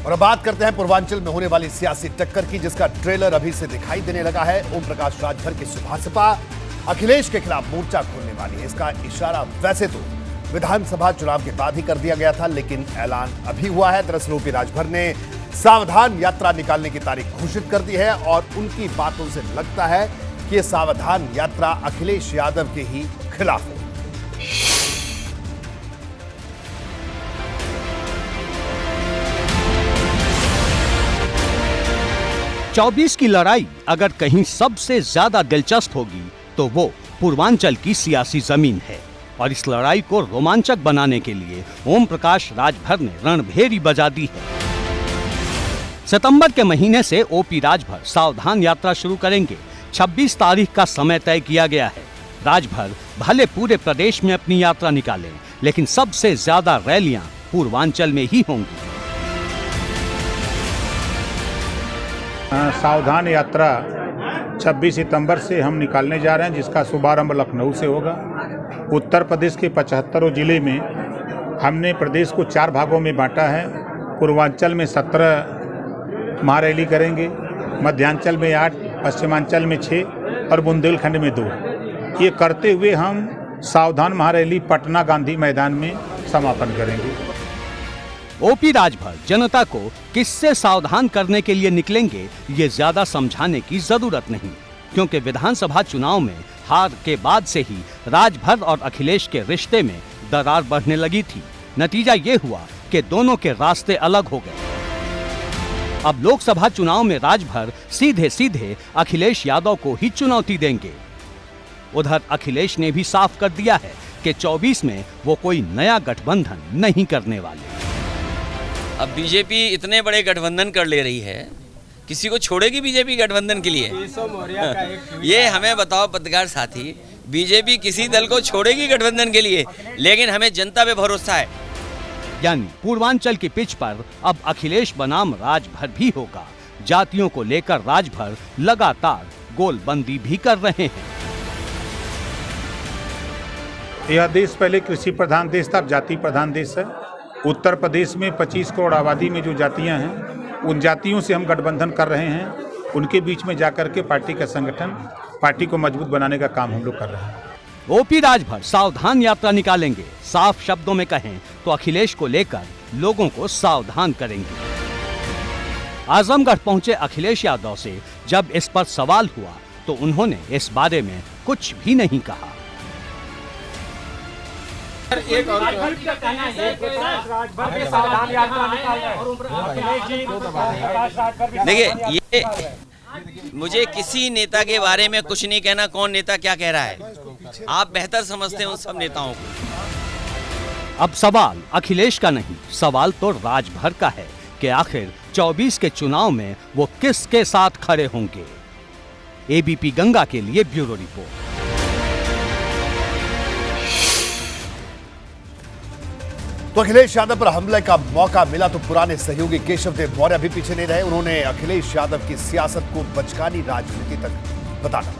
और अब बात करते हैं पूर्वांचल में होने वाली सियासी टक्कर की, जिसका ट्रेलर अभी से दिखाई देने लगा है। ओम प्रकाश राजभर की सुभाषपा अखिलेश के खिलाफ मोर्चा खोलने वाली है। इसका इशारा वैसे तो विधानसभा चुनाव के बाद ही कर दिया गया था, लेकिन ऐलान अभी हुआ है। दरअसल ओपी राजभर ने सावधान यात्रा निकालने की तारीख घोषित कर दी है और उनकी बातों से लगता है कि ये सावधान यात्रा अखिलेश यादव के ही खिलाफ है। चौबीस की लड़ाई अगर कहीं सबसे ज्यादा दिलचस्प होगी तो वो पूर्वांचल की सियासी जमीन है और इस लड़ाई को रोमांचक बनाने के लिए ओम प्रकाश राजभर ने रणभेरी बजा दी है। सितंबर के महीने से ओपी राजभर सावधान यात्रा शुरू करेंगे। 26 तारीख का समय तय किया गया है। राजभर भले पूरे प्रदेश में अपनी यात्रा निकालें, लेकिन सबसे ज्यादा रैलियां पूर्वांचल में ही होंगी। सावधान यात्रा 26 सितंबर से हम निकालने जा रहे हैं, जिसका शुभारंभ लखनऊ से होगा। उत्तर प्रदेश के 75 जिले में हमने प्रदेश को 4 भागों में बांटा है। पूर्वांचल में 17 महारैली करेंगे, मध्यांचल में 8, पश्चिमांचल में 6 और बुंदेलखंड में 2। ये करते हुए हम सावधान महारैली पटना गांधी मैदान में समापन करेंगे। ओपी राजभर जनता को किससे सावधान करने के लिए निकलेंगे, ये ज्यादा समझाने की जरूरत नहीं, क्योंकि विधानसभा चुनाव में हार के बाद से ही राजभर और अखिलेश के रिश्ते में दरार बढ़ने लगी थी। नतीजा ये हुआ कि दोनों के रास्ते अलग हो गए। अब लोकसभा चुनाव में राजभर सीधे सीधे अखिलेश यादव को ही चुनौती देंगे। उधर अखिलेश ने भी साफ कर दिया है कि 24 में वो कोई नया गठबंधन नहीं करने वाले। अब बीजेपी इतने बड़े गठबंधन कर ले रही है, किसी को छोड़ेगी बीजेपी गठबंधन के लिए? ये हमें बताओ पत्रकार साथी, बीजेपी किसी दल को छोड़ेगी गठबंधन के लिए? लेकिन हमें जनता पे भरोसा है। यानी पूर्वांचल की पिच पर अब अखिलेश बनाम राजभर भी होगा। जातियों को लेकर राजभर लगातार गोलबंदी भी कर रहे हैं। यह देश पहले कृषि प्रधान देश था, अब जाति प्रधान देश है। उत्तर प्रदेश में 25 करोड़ आबादी में जो जातियां हैं, उन जातियों से हम गठबंधन कर रहे हैं। उनके बीच में जाकर के पार्टी का संगठन, पार्टी को मजबूत बनाने का काम हम लोग कर रहे हैं। ओपी राजभर सावधान यात्रा निकालेंगे। साफ शब्दों में कहें तो अखिलेश को लेकर लोगों को सावधान करेंगे। आजमगढ़ पहुंचे अखिलेश यादव से जब इस पर सवाल हुआ तो उन्होंने इस बारे में कुछ भी नहीं कहा। देखिए, ये मुझे किसी नेता के बारे में कुछ नहीं कहना, कौन नेता क्या कह रहा है आप बेहतर समझते हैं उन सब नेताओं को। अब सवाल अखिलेश का नहीं, सवाल तो राजभर का है कि आखिर 24 के चुनाव में वो किसके साथ खड़े होंगे। एबीपी गंगा के लिए ब्यूरो रिपोर्ट। तो अखिलेश यादव पर हमले का मौका मिला तो पुराने सहयोगी केशव देव मौर्य भी पीछे नहीं रहे। उन्होंने अखिलेश यादव की सियासत को बचकानी राजनीति तक बताया।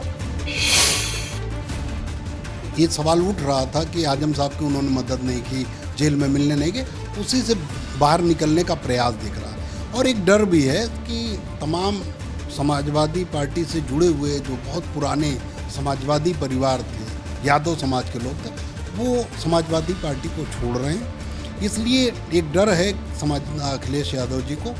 ये सवाल उठ रहा था कि आजम साहब की उन्होंने मदद नहीं की, जेल में मिलने नहीं गए, उसी से बाहर निकलने का प्रयास दिख रहा है। और एक डर भी है कि तमाम समाजवादी पार्टी से जुड़े हुए जो बहुत पुराने समाजवादी परिवार थे, यादव समाज के लोग थे, वो समाजवादी पार्टी को छोड़ रहे हैं। इसलिए एक डर है अखिलेश यादव जी को,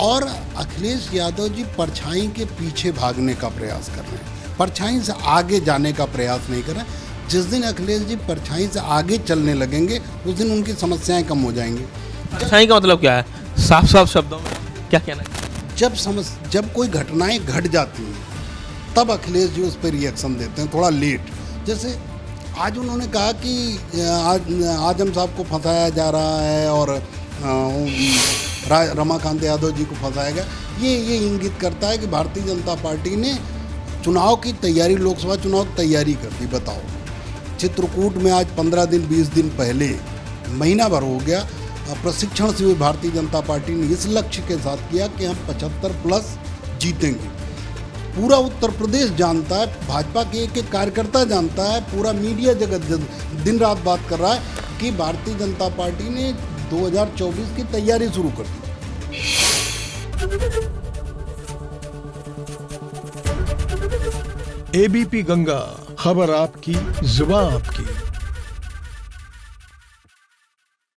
और अखिलेश यादव जी परछाई के पीछे भागने का प्रयास कर रहे हैं, परछाई से आगे जाने का प्रयास नहीं कर रहे हैं। जिस दिन अखिलेश जी परछाई से आगे चलने लगेंगे उस दिन उनकी समस्याएं कम हो जाएंगी। परछाई का मतलब क्या है? साफ साफ शब्दों में क्या कहना है? जब कोई घटनाएं घट जाती हैं तब अखिलेश जी उस पर रिएक्शन देते हैं, थोड़ा लेट। जैसे आज उन्होंने कहा कि आजम साहब को फंसाया जा रहा है और रमाकांत यादव जी को फंसाया गया। ये इंगित करता है कि भारतीय जनता पार्टी ने चुनाव की तैयारी, लोकसभा चुनाव की तैयारी कर दी। बताओ, चित्रकूट में आज 15 दिन 20 दिन पहले, महीना भर हो गया, प्रशिक्षण शिविर भारतीय जनता पार्टी ने इस लक्ष्य के साथ किया कि हम 75+ जीतेंगे। पूरा उत्तर प्रदेश जानता है, भाजपा के एक कार्यकर्ता जानता है, पूरा मीडिया जगत दिन रात बात कर रहा है कि भारतीय जनता पार्टी ने 2024 की तैयारी शुरू कर दी। एबीपी गंगा, खबर आपकी, जुबान आपकी।